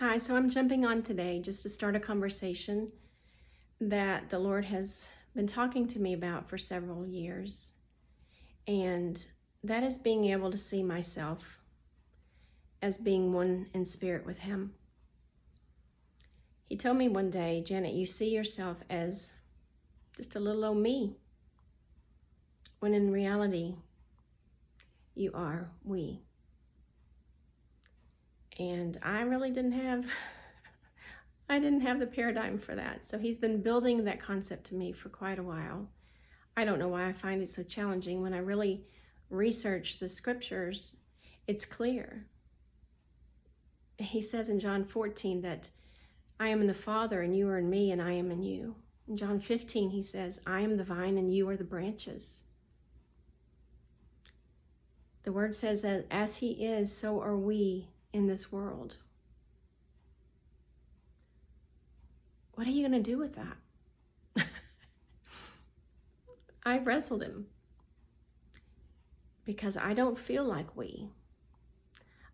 Hi, so I'm jumping on today just to start a conversation that the Lord has been talking to me about for several years. And that is being able to see myself as being one in spirit with Him. He told me one day, Janet, you see yourself as just a little old me, when in reality, you are we. And I really didn't have the paradigm for that. So he's been building that concept to me for quite a while. I don't know why I find it so challenging. When I really research the scriptures, it's clear. He says in John 14 that I am in the Father and you are in me and I am in you. In John 15, he says, I am the vine and you are the branches. The word says that as he is, so are we in this world. What are you going to do with that? I wrestled him because I don't feel like we.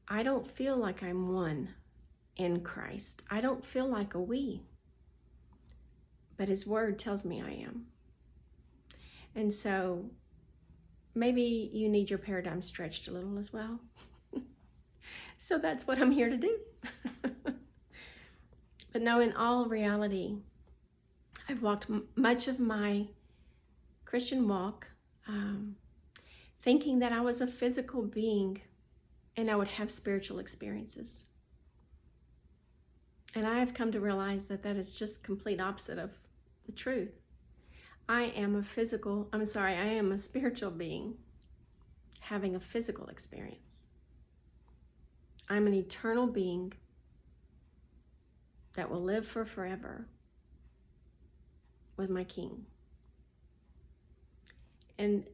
I don't feel like I'm one in Christ. I don't feel like a we. But his word tells me I am. And so maybe you need your paradigm stretched a little as well. So that's what I'm here to do. But no, in all reality, I've walked much of my Christian walk thinking that I was a physical being and I would have spiritual experiences. And I have come to realize that that is just complete opposite of the truth. I am a spiritual being having a physical experience. I'm an eternal being that will live for forever with my King. And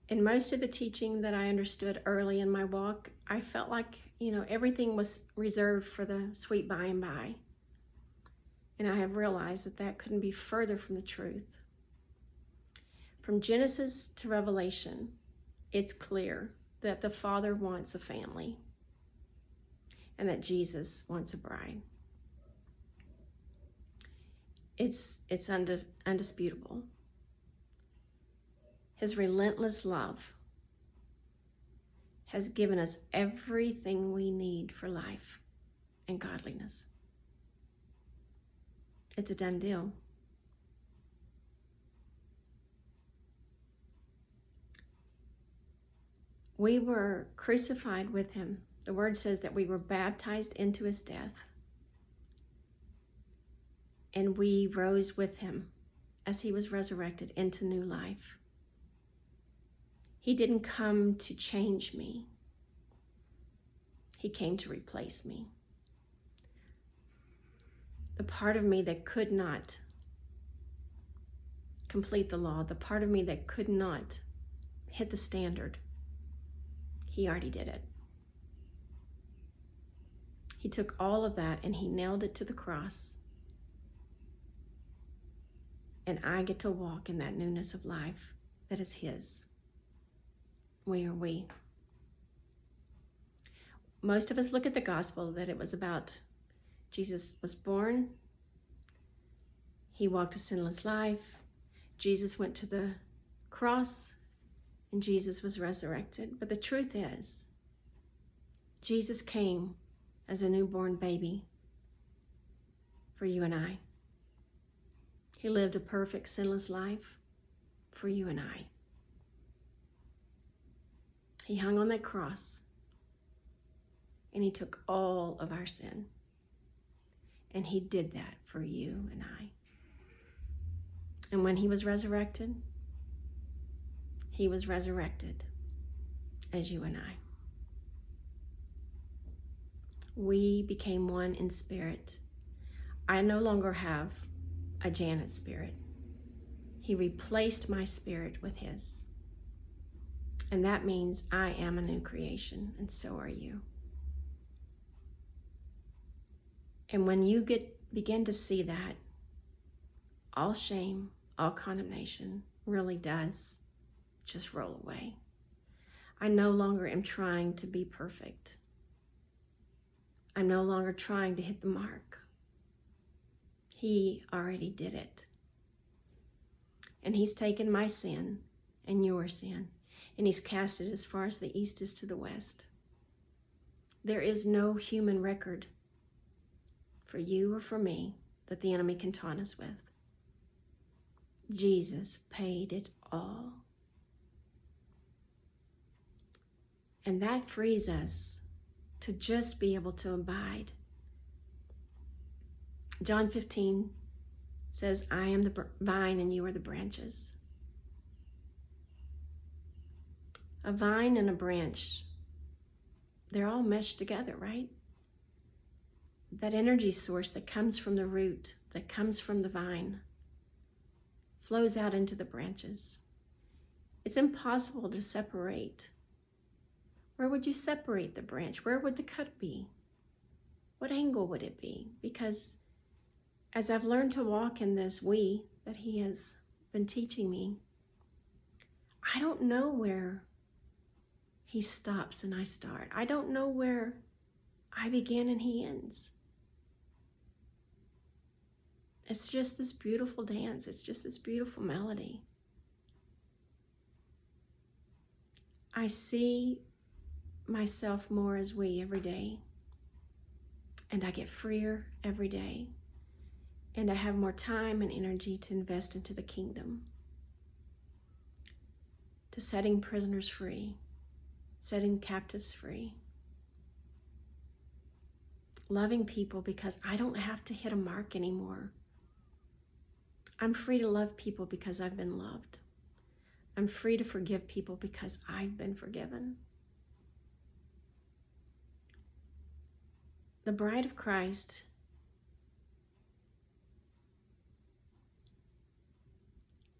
in most of the teaching that I understood early in my walk, I felt like, everything was reserved for the sweet by and by. And I have realized that that couldn't be further from the truth. From Genesis to Revelation, it's clear that the Father wants a family and that Jesus wants a bride. It's undisputable. His relentless love has given us everything we need for life and godliness. It's a done deal. We were crucified with him. The word says that we were baptized into his death. And we rose with him as he was resurrected into new life. He didn't come to change me. He came to replace me. The part of me that could not complete the law, the part of me that could not hit the standard, he already did it. He took all of that and he nailed it to the cross. And I get to walk in that newness of life that is his. We are we. Most of us look at the gospel that it was about Jesus was born. He walked a sinless life. Jesus went to the cross and Jesus was resurrected. But the truth is, Jesus came as a newborn baby for you and I. He lived a perfect, sinless life for you and I. He hung on that cross and he took all of our sin. And he did that for you and I. And when he was resurrected as you and I. We became one in spirit. I no longer have a Janet spirit. He replaced my spirit with his. And that means I am a new creation, and so are you. And when you begin to see that, all shame, all condemnation really does just roll away. I no longer am trying to be perfect. I'm no longer trying to hit the mark. He already did it. And he's taken my sin and your sin, and he's cast it as far as the east is to the west. There is no human record for you or for me that the enemy can taunt us with. Jesus paid it all. And that frees us to just be able to abide. John 15 says, I am the vine and you are the branches. A vine and a branch, they're all meshed together, right? That energy source that comes from the root, that comes from the vine, flows out into the branches. It's impossible to separate. Where would you separate the branch? Where would the cut be? What angle would it be? Because as I've learned to walk in this that he has been teaching me, I don't know where he stops and I start. I don't know where I begin and he ends. It's just this beautiful dance. It's just this beautiful melody. I see myself more as we every day. And I get freer every day. And I have more time and energy to invest into the kingdom. To setting prisoners free. Setting captives free. Loving people because I don't have to hit a mark anymore. I'm free to love people because I've been loved. I'm free to forgive people because I've been forgiven. The bride of Christ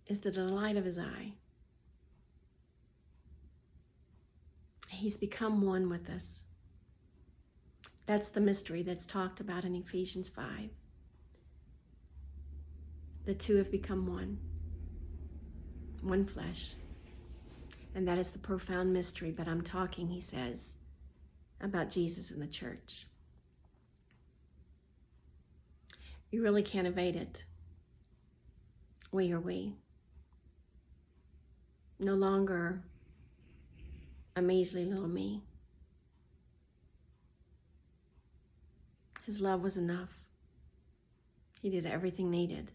is the delight of his eye. He's become one with us. That's the mystery that's talked about in Ephesians 5. The two have become one flesh. And that is the profound mystery, but I'm talking, he says, about Jesus and the church. You really can't evade it. We are we. No longer a measly little me. His love was enough. He did everything needed.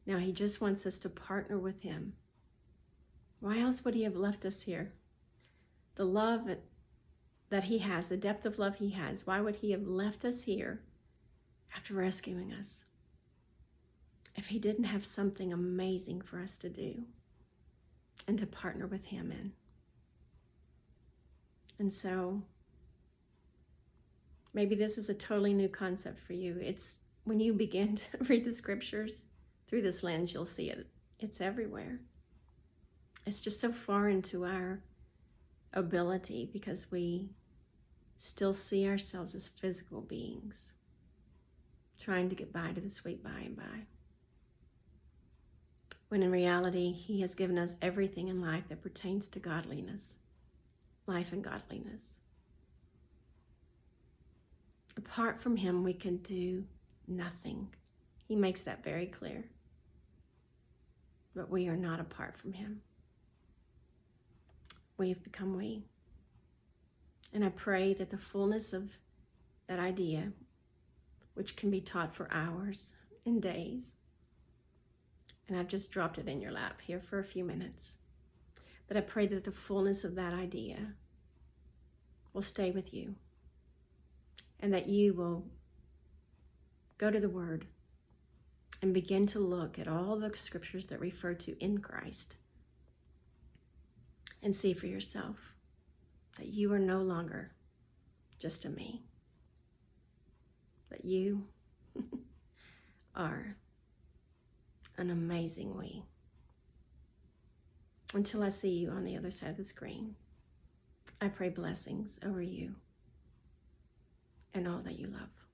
Now he just wants us to partner with him. Why else would he have left us here? The love that he has, the depth of love he has, why would he have left us here after rescuing us if he didn't have something amazing for us to do and to partner with him in? And so maybe this is a totally new concept for you. It's when you begin to read the scriptures through this lens, you'll see it. It's everywhere. It's just so foreign to our ability because we still see ourselves as physical beings trying to get by to the sweet by and by. When in reality, he has given us everything in life that pertains to godliness, life and godliness. Apart from him, we can do nothing. He makes that very clear. But we are not apart from him. We have become we. And I pray that the fullness of that idea, which can be taught for hours and days, and I've just dropped it in your lap here for a few minutes, but I pray that the fullness of that idea will stay with you and that you will go to the Word and begin to look at all the scriptures that refer to in Christ and see for yourself that you are no longer just a me, but you are an amazing we. Until I see you on the other side of the screen, I pray blessings over you and all that you love.